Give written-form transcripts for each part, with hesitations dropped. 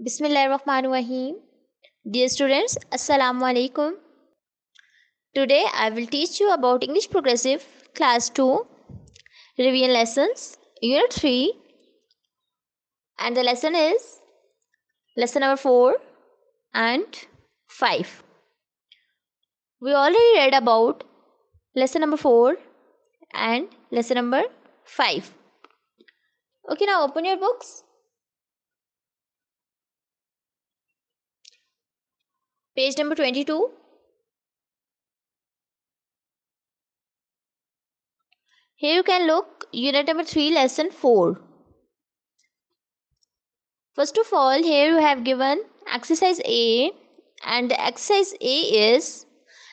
Bismillahirrahmanirrahim. Dear students, Assalamu alaikum. Today I will teach you about English Progressive Class 2 Revision Lessons Unit 3, and the lesson is lesson number 4 and 5. We already read about lesson number 4 and lesson number 5. Okay, now open your books. Page number 22. Here you can look unit number 3, lesson 4. First of all, here you have given exercise A, and the exercise A is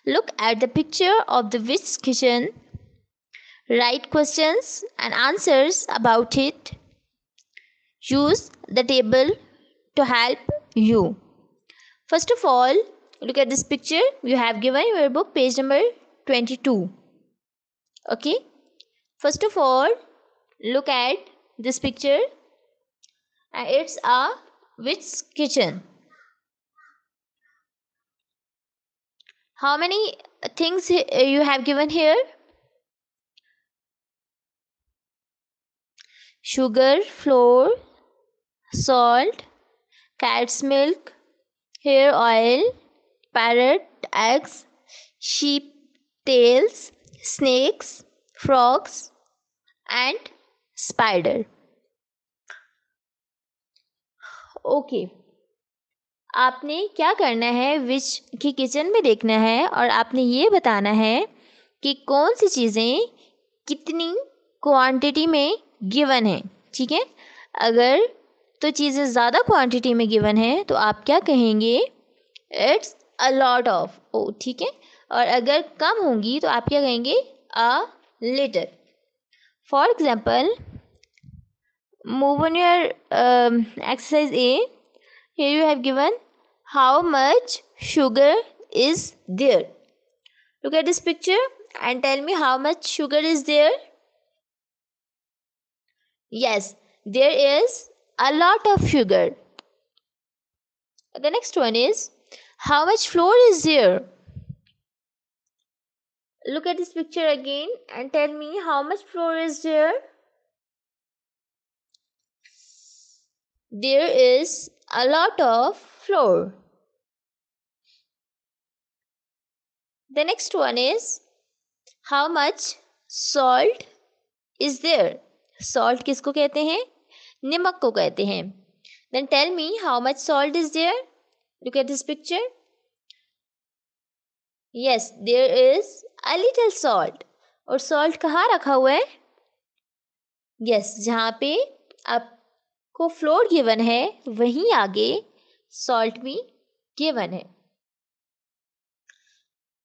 look at the picture of the witch's kitchen, write questions and answers about it, use the table to help you. First of all, look at this picture. You have given your book page number 22. Okay. First of all, look at this picture. It's a witch's kitchen. How many things you have given here? Sugar, flour, salt, cat's milk, hair oil, parrot eggs, sheep tails, snakes, frogs and spider. Okay आपने क्या करना है, विच की kitchen में देखना है और आपने ये बताना है कि कौन सी चीज़ें कितनी क्वांटिटी में गिवन है. ठीक है, अगर तो चीज़ें ज़्यादा क्वांटिटी में गिवन है तो आप क्या कहेंगे, इट्स अ लॉट ऑफ. ओ ठीक है, और अगर कम होंगी तो आप क्या कहेंगे, a little. For example, move on your exercise A. Here you have given how much sugar is there. Look at this picture and tell me how much sugar is there. Yes, there is a lot of sugar. The next one is how much flour is there. Look at this picture again and tell me how much flour is there. There is a lot of flour. The next one is how much salt is there. Salt किसको कहते हैं, नमक को कहते हैं. Then tell me how much salt is there. Look at this picture. Yes, there is a little salt. और salt कहाँ रखा हुआ है? Yes, जहाँ पे आपको फ्लोर गिवन है वहीं आगे salt भी गिवन है.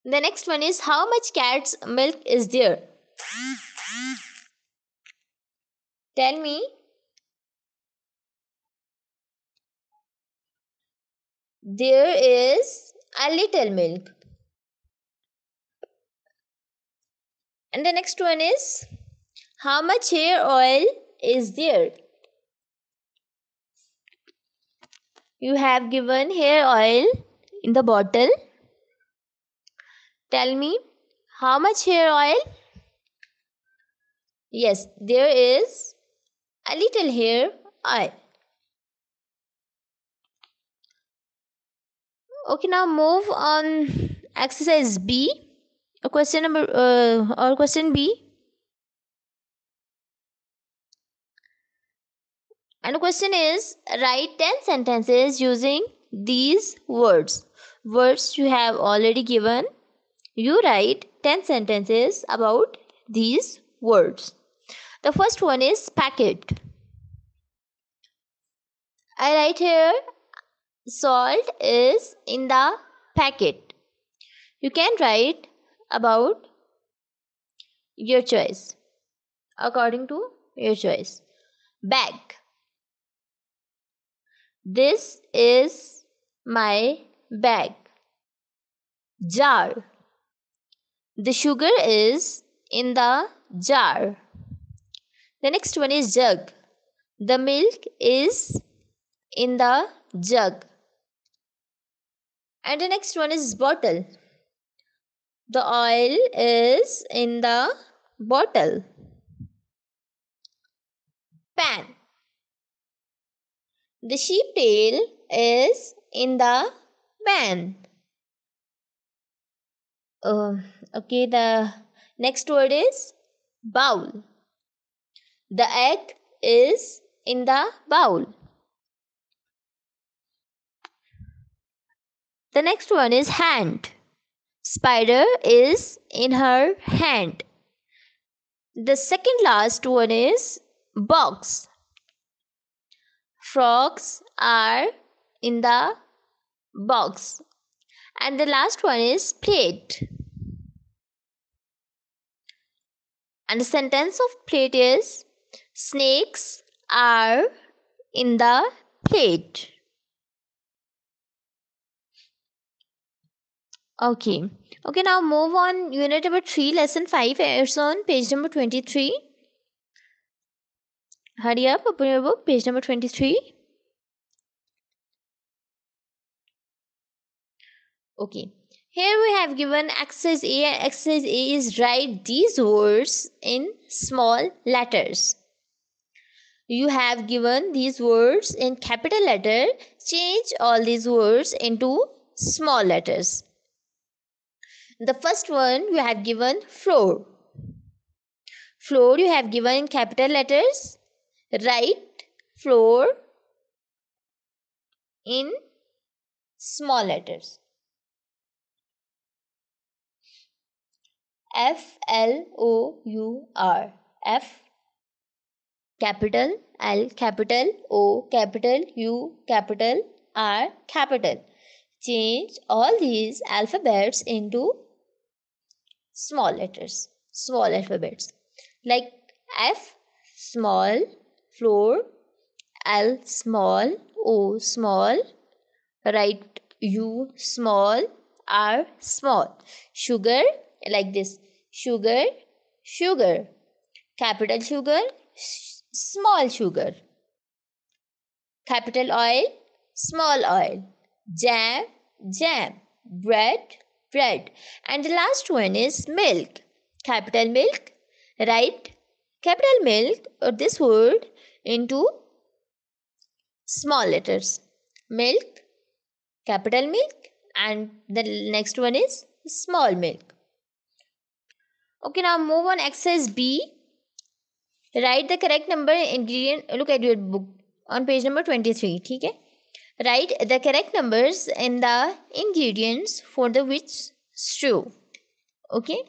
The next one is how much cat's milk is there. Tell me. There is a little milk. And the next one is how much hair oil is there. You have given hair oil in the bottle. Tell me how much hair oil. Yes, there is a little hair oil. Okay, now move on exercise B. Question B. And the question is write 10 sentences using these words. Words you have already given. You write 10 sentences about these words. The first one is packet. I write here salt is in the packet. You can write about your choice, according to your choice. Bag. This is my bag. Jar. The sugar is in the jar. The next one is jug. The milk is in the jug. And the next one is bottle. The oil is in the bottle. Pan. The sheep tail is in the pan. Okay, the next word is bowl. The egg is in the bowl. The next one is hand. Spider is in her hand. The second last one is box. Frogs are in the box. And the last one is plate. And the sentence of plate is snakes are in the plate. Okay. Okay, now move on unit number 3, lesson 5. It's on page number 23. Hurry up, open your book, page number 23. Okay. Here we have given exercise A, and exercise A is write these words in small letters. You have given these words in capital letter. Change all these words into small letters. The first one you have given floor. Floor you have given in capital letters. Write floor in small letters. Flour. F capital L capital O capital U capital R capital. Change all these alphabets into small letters, small alphabets, like F small, floor, L small, O small, write U small, R small. Sugar, like this, sugar, sugar, capital sugar, small sugar, capital oil, small oil, jam, jam, bread, bread. And the last one is milk. Capital milk, write capital milk or this word into small letters. Milk, capital milk, and the next one is small milk. Okay, now move on exercise B. Write the correct number ingredient. Look at your book on page number 23. Okay? Write the correct numbers in the ingredients for the which stew. Okay?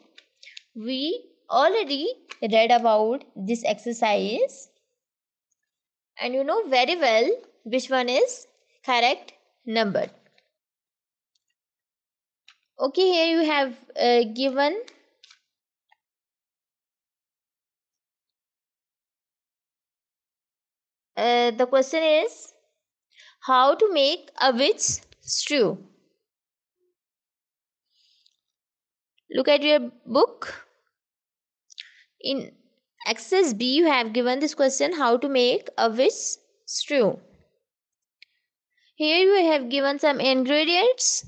We already read about this exercise and you know very well which one is correct number. Okay, here you have given the question is how to make a which stew. Look at your book. In exercise B, you have given this question how to make a which stew. Here you have given some ingredients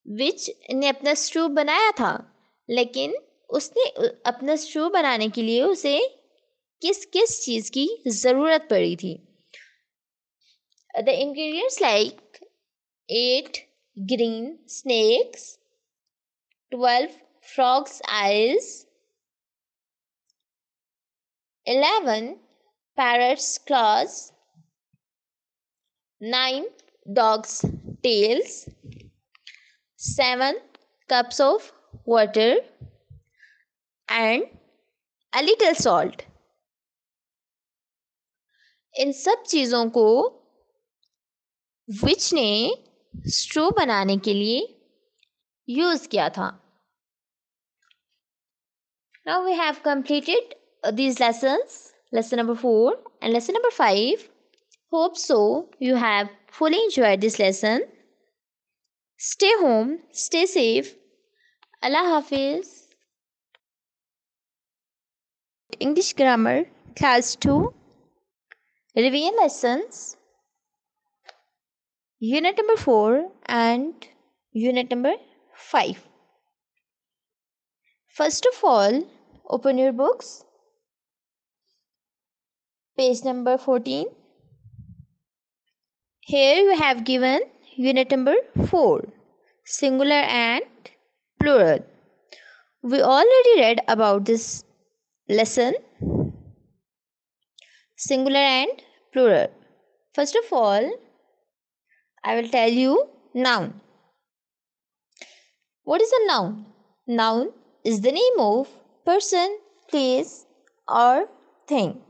which ने अपना stew बनाया था, लेकिन उसने अपना stew बनाने के लिए उसे किस किस चीज़ की ज़रूरत पड़ी थी. The ingredients like 8 green snakes, 12 frogs' eyes, 11 parrots' claws, 9 dogs' tails, 7 cups of water, and a little salt. इन सब चीज़ों को विच ने स्ट्रू बनाने के लिए यूज़ किया था. Now we have completed these lessons, lesson number 4 and lesson number 5. Hope so you have fully enjoyed this lesson. Stay home, stay safe. Allah Hafiz. English Grammar Class 2 Revision Lessons unit number 4 and unit number 5. First of all, open your books, page number 14. Here you have given unit number 4, singular and plural. We already read about this lesson, singular and plural. First of all, I will tell you noun. What is a noun? Noun is the name of person, place, or thing.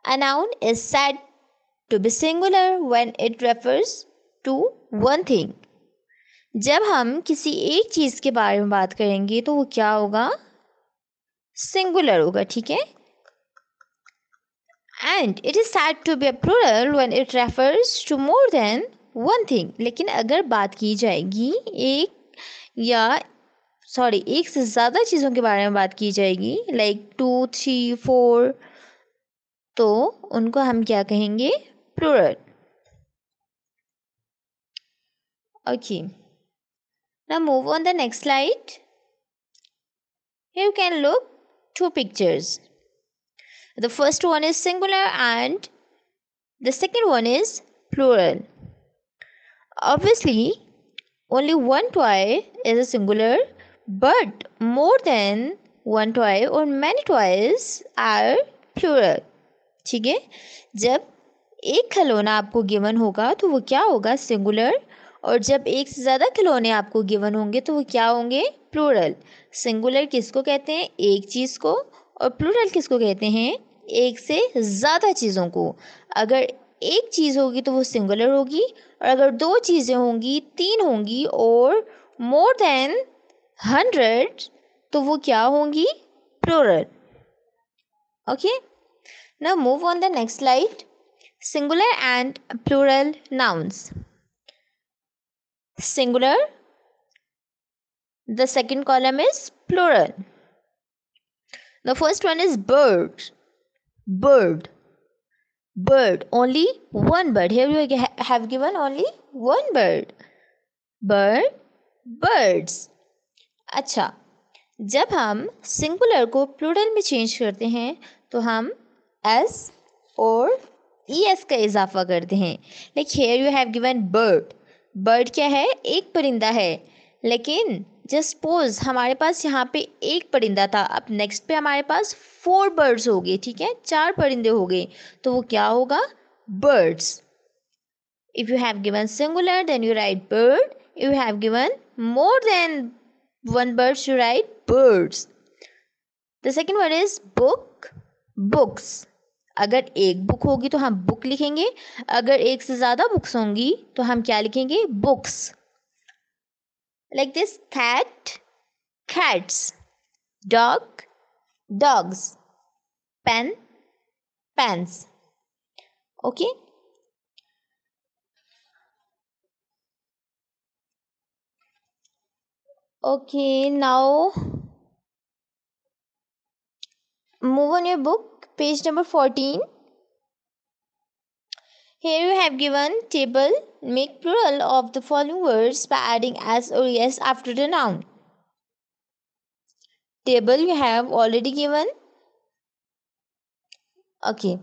A noun is said to be singular when it refers to one thing. जब हम किसी एक चीज के बारे में बात करेंगे तो वो क्या होगा? सिंगुलर होगा, ठीक है? And it is said to be a plural when it refers to more than one thing. लेकिन अगर बात की जाएगी एक से ज़्यादा चीज़ों के बारे में बात की जाएगी, लाइक 2, 3, 4, तो उनको हम क्या कहेंगे? Plural. Okay. Now move on the next slide. Here you can look 2 pictures. The first one is singular and the second one is plural. Obviously, only one toy is a singular, but more than one toy or many toys are plural. ठीक है? जब एक खिलौना आपको given होगा तो वो क्या होगा? सिंगुलर. और जब एक से ज़्यादा खिलौने आपको गिवन होंगे तो वो क्या होंगे? प्लूरल. सिंगुलर किसको कहते हैं? एक चीज़ को. और प्लूरल किसको कहते हैं? एक से ज़्यादा चीज़ों को. अगर एक चीज़ होगी तो वो सिंगुलर होगी, और अगर 2 चीज़ें होंगी, 3 होंगी और मोर देन 100 तो वो क्या होंगी? Plural. Okay. Now move on the next slide. Singular and plural nouns. Singular. The second column is plural. The first one is bird. Bird. Bird. Only one bird. Here we have given only one bird. Bird. Birds. अच्छा, जब हम singular को plural में change करते हैं तो हम S और es का इजाफा करते हैं. Like here you have given bird. Bird क्या है? एक परिंदा है. लेकिन जस्ट सपोज हमारे पास यहाँ पे एक परिंदा था, अब नेक्स्ट पे हमारे पास 4 बर्ड्स हो गए, ठीक है? 4 परिंदे हो गए, तो वो क्या होगा? Birds. If you have given singular then you write bird. If you have given more than one birds you write birds. The second word is book. Books. अगर एक बुक होगी तो हम बुक लिखेंगे, अगर एक से ज़्यादा बुक्स होंगी तो हम क्या लिखेंगे? Books. Like this: cat, cats, dog, dogs, pen, pens. Okay. Okay, now move on your book, page number 14. Here you have given table. Make plural of the following words by adding s or es after the noun. Table you have already given. Okay.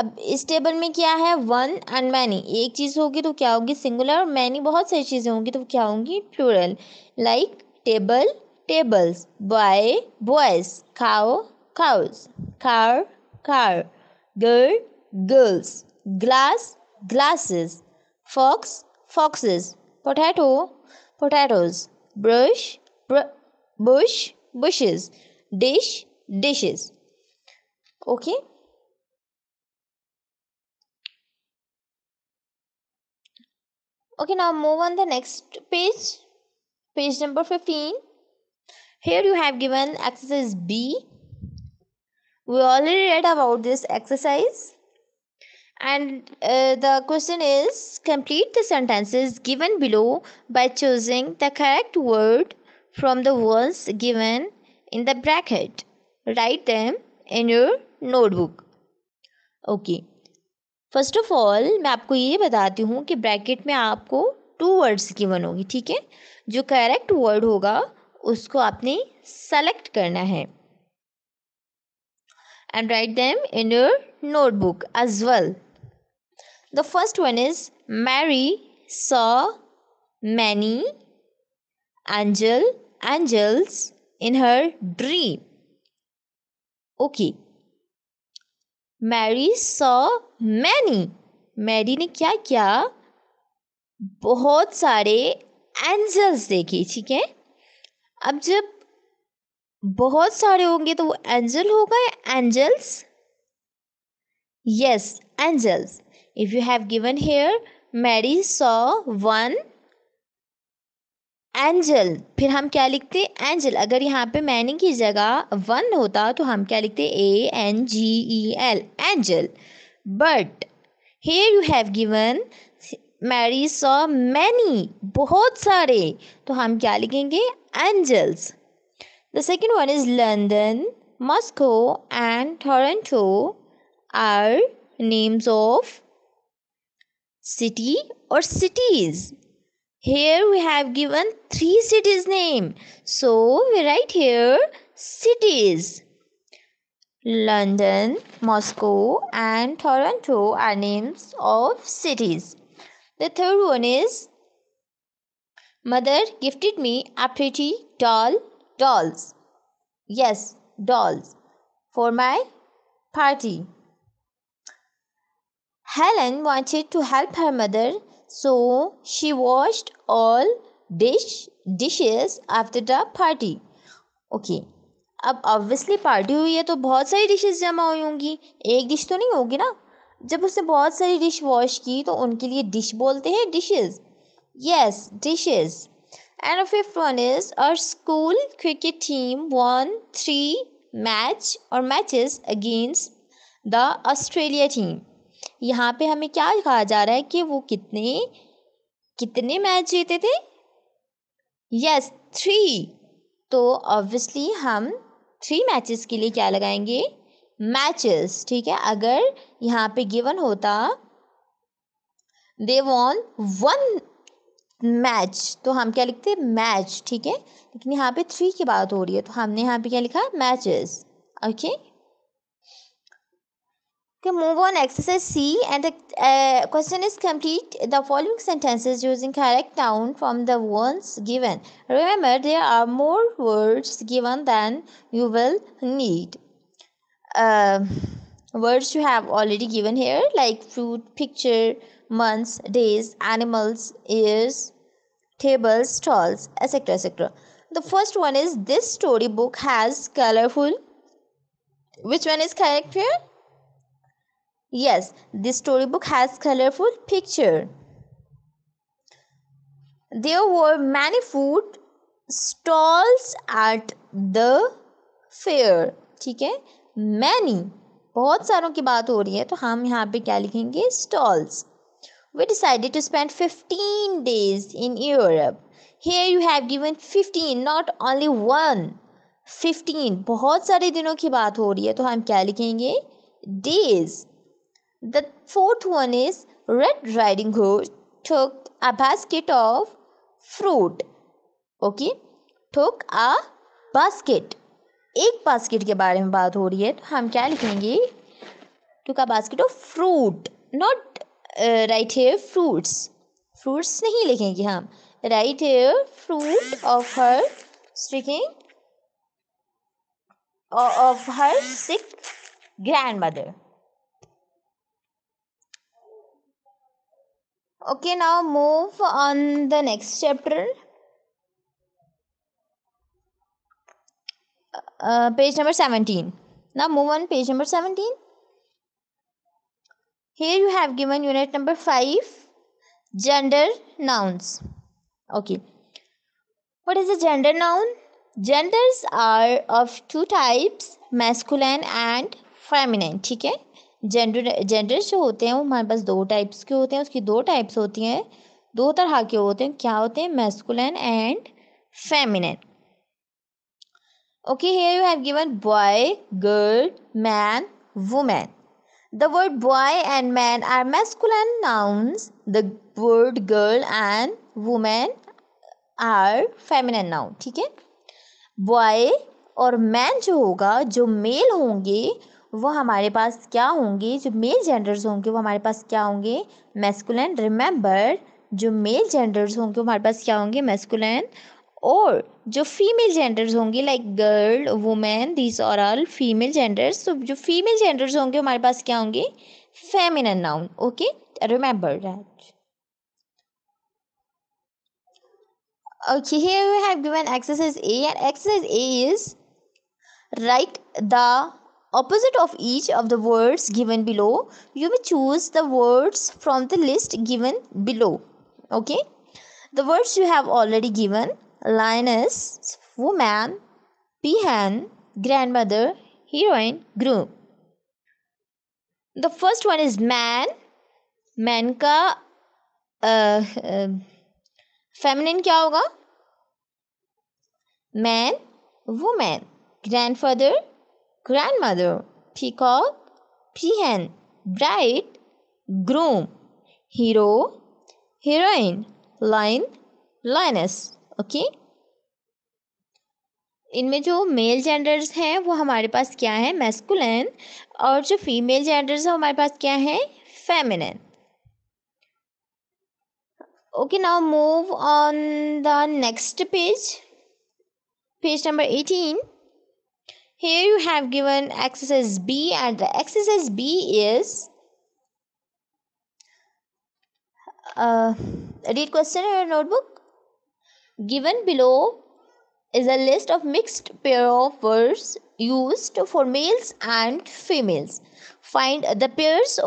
अब इस table में क्या है? 1 and many. एक चीज़ होगी तो क्या होगी? सिंगुलर. और मैनी बहुत सारी चीज़ें होंगी तो क्या होंगी? Plural. Like table, tables. Boy, boys. cow, cows. car, car. girl, girls. glass, glasses. fox, foxes. potato, potatoes. brush, bush, bushes. dish, dishes. Okay. Okay, now move on the next page, page number 15. Here you have given exercise B. We already read about this exercise. And the question is, complete the sentences given below by choosing the correct word from the words given in the bracket. Write them in your notebook. Okay. First of all मैं आपको ये बताती हूँ कि bracket में आपको 2 words given होगी, ठीक है। जो करेक्ट वर्ड होगा उसको आपने सेलेक्ट करना है and write them in your notebook as well. The first one is Mary saw many angels in her dream. Okay. Mary saw many. Mary ने क्या किया? बहुत सारे एंजल्स देखे, ठीक है। अब जब बहुत सारे होंगे तो वो एंजल होगा या angels? Yes, angels. If you have given here Mary saw one angel, फिर हम क्या लिखते? एंजल. अगर यहाँ पे मैनी की जगह वन होता तो हम क्या लिखते? ANGEL, angel. But here you have given Mary saw many, बहुत सारे, तो हम क्या लिखेंगे? Angels. The second one is London, Moscow and Toronto are names of city or cities. Here we have given 3 cities name. So we write here cities. London, Moscow and Toronto are names of cities. The third one is Mother gifted me a pretty dolls. Yes, dolls for my party. Helen wanted to help her mother, so she washed all dishes after the party. Okay. अब obviously party हुई है तो बहुत सारी dishes जमा हुई होंगी, एक डिश तो नहीं होगी ना। जब उसने बहुत सारी डिश वॉश की तो उनके लिए डिश बोलते हैं, dishes. Yes, dishes. And a fifth one is our school cricket team won 3 matches against the Australia team. यहाँ पे हमें क्या कहा जा रहा है कि वो कितने मैच जीते थे? यस, 3. तो ऑब्वियसली हम 3 मैचेस के लिए क्या लगाएंगे? मैचेस, ठीक है। अगर यहाँ पे गिवन होता दे वॉन 1 मैच तो हम क्या लिखते? मैच, ठीक है। लेकिन यहाँ पे 3 की बात हो रही है तो हमने यहाँ पे क्या लिखा? Matches. Okay. Okay, move on. Exercise C, and the question is complete the following sentences using correct noun from the ones given. Remember, there are more words given than you will need. Words you have already given here, like fruit, picture, months, days, animals, years, tables, stalls, etc., etc. The first one is this storybook has colorful. Which one is correct here? Yes, this storybook has colorful picture. There were many food stalls at the fair. ठीक है, many, बहुत सारों की बात हो रही है तो हम यहाँ पे क्या लिखेंगे? stalls. We decided to spend 15 days in Europe. Here you have given 15, not only one. 15, बहुत सारे दिनों की बात हो रही है तो हम क्या लिखेंगे? days. The fourth one is Red Riding Hood took a basket of fruit. Okay, took a basket. एक बास्केट के बारे में बात हो रही है तो हम क्या लिखेंगे? took a basket of fruit. Not right here fruits. Fruits नहीं लिखेंगे हम. Right here fruit of her sticking of her sick grandmother. Okay, now move on the next chapter. Page number 17. Now move on page number 17. Here you have given unit number 5, gender nouns. Okay. What is a gender noun? Genders are of 2 types, masculine and feminine. ठीक है, gender जो होते हैं वो हमारे पास 2 types के होते हैं. उसकी 2 टाइप्स होती हैं, 2 तरह के होते हैं. क्या होते हैं? Masculine and feminine. Okay, here you have given boy, girl, man, woman. The word boy and man are masculine nouns. The word girl and woman are feminine noun. ठीक है, बॉय और मैन जो होगा, जो मेल होंगे वो हमारे पास क्या होंगे, जो मेल जेंडर्स होंगे वो हमारे पास क्या होंगे, मैस्कुलिन. रिमेंबर, जो मेल जेंडर्स होंगे वो हमारे पास क्या होंगे, मैस्कुलिन. और जो फीमेल जेंडर्स होंगे like girl, women, these are all female genders. तो जो फीमेल जेंडर्स होंगे हमारे पास क्या होंगे, feminine noun. Okay, remember that. Okay, here we have given exercise A, and exercise A is write the opposite of each of the words given below. You may choose the words from the list given below. Okay, the words you have already given: lioness, woman, peahen, grandmother, heroine, groom. The first one is man. Man का feminine क्या होगा, man, woman. Grandfather, grandmother. Peacock, peahen. Bride, groom. Hero, heroine. Lion, lioness. Okay, इनमें जो male genders हैं वो हमारे पास क्या है, मैस्कुलिन. और जो फीमेल जेंडर्स है हमारे पास क्या है, feminine. Okay, now move on the next page, page number 18. Here you have given exercise B, and the exercise B is read question in your notebook. Given below is a list of mixed pair of words used for males and females. Find the pairs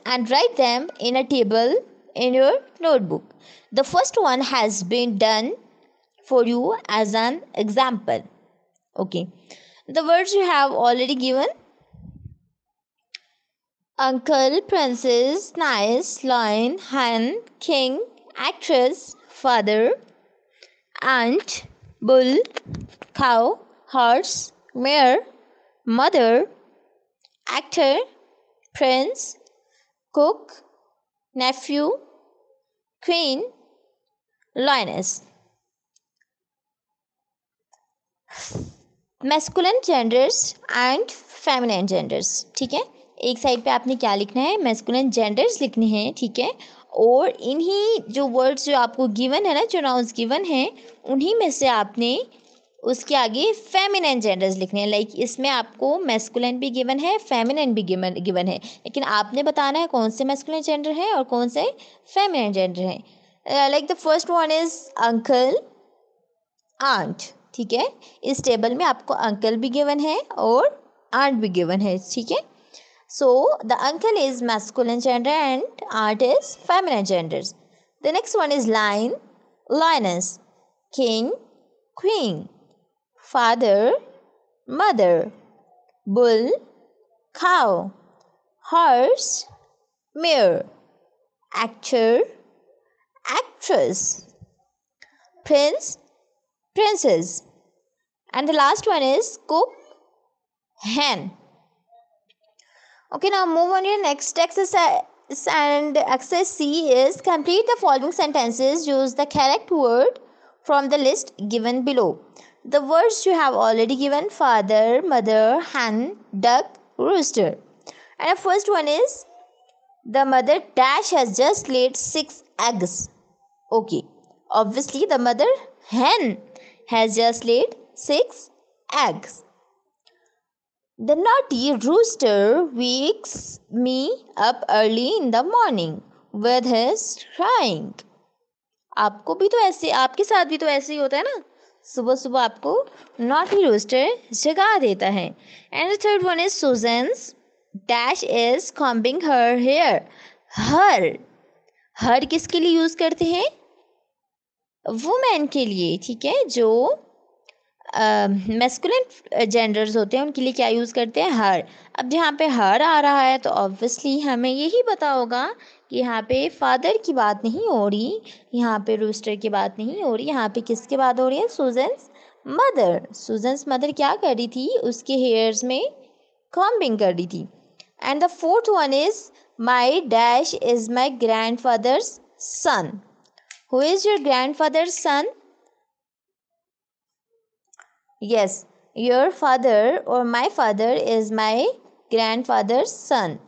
and write them in a table in your notebook. The first one has been done for you as an example. Okay, the words you have already given: uncle, princess, nice, lion, hen, king, actress, father, aunt, bull, cow, horse, mare, mother, actor, prince, cook, nephew, queen, lioness. Masculine genders and feminine genders. ठीक है, एक side पे आपने क्या लिखना है, masculine genders लिखने हैं. ठीक है, और इन्हीं जो वर्ड्स जो आपको गिवन है ना, जो नाउन्स गिवन हैं, उन्हीं में से आपने उसके आगे फेमिनिन जेंडर्स लिखने हैं. लाइक इसमें आपको मैस्कुलिन भी गिवन है, फेमिनिन भी गिवन है, लेकिन आपने बताना है कौन से मैस्कुलिन जेंडर है और कौन से फेमिनिन जेंडर है. Like the first one is uncle, aunt. ठीक है, इस टेबल में आपको अंकल भी गिवन है और आंट भी गिवन है. ठीक है, so the uncle is masculine gender and aunt is feminine genders. The next one is lion, lioness, king, queen, father, mother, bull, cow, horse, mare, actor, actress, prince, princess, and the last one is cook, hen. Okay, now move on to your next exercise, and exercise C is complete the following sentences. Use the correct word from the list given below. The words you have already given: father, mother, hen, duck, rooster. And the first one is the mother dash has just laid 6 eggs. Okay, obviously the mother hen has just laid 6 eggs. The naughty rooster wakes me up early in the morning with his crying. आपको भी तो ऐसे, आपके साथ भी तो ऐसे ही होता है ना, सुबह सुबह आपको नॉटी रोस्टर जगा देता है. And the third one is Susan's dash is combing her hair. Her किसके लिए यूज करते हैं, वुमेन के लिए. ठीक है, जो मैस्कुलिन जेंडर्स होते हैं उनके लिए क्या यूज़ करते हैं, हर. अब जहाँ पे हर आ रहा है तो ऑब्वियसली हमें यही पता होगा कि यहाँ पे फादर की बात नहीं हो रही, यहाँ पे रूस्टर की बात नहीं हो रही, यहाँ पे किसकी बात हो रही है, सुजन्स मदर. सुजन्स मदर क्या कर रही थी, उसके हेयर्स में कॉम्बिंग कर रही थी. And the fourth one is my dash is my grandfather's son. Who is your grandfather's son? Yes, your father or my father is my grandfather's son.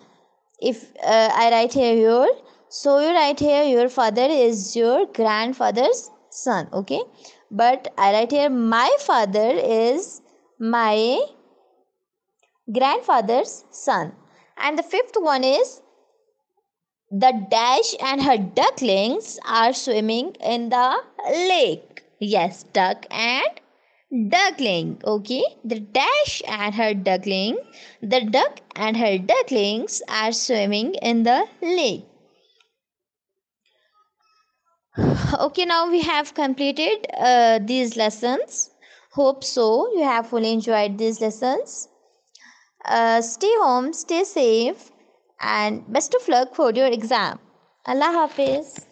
If I write here your, so you write here your father is your grandfather's son, okay? But I write here my father is my grandfather's son. And the fifth one is the dash and her ducklings are swimming in the lake. Yes, duck and duckling. Okay, the dash and her duckling, the duck and her ducklings are swimming in the lake. Okay, now we have completed these lessons. Hope so you have fully enjoyed these lessons. Stay home, stay safe, and best of luck for your exam. Allah Hafiz.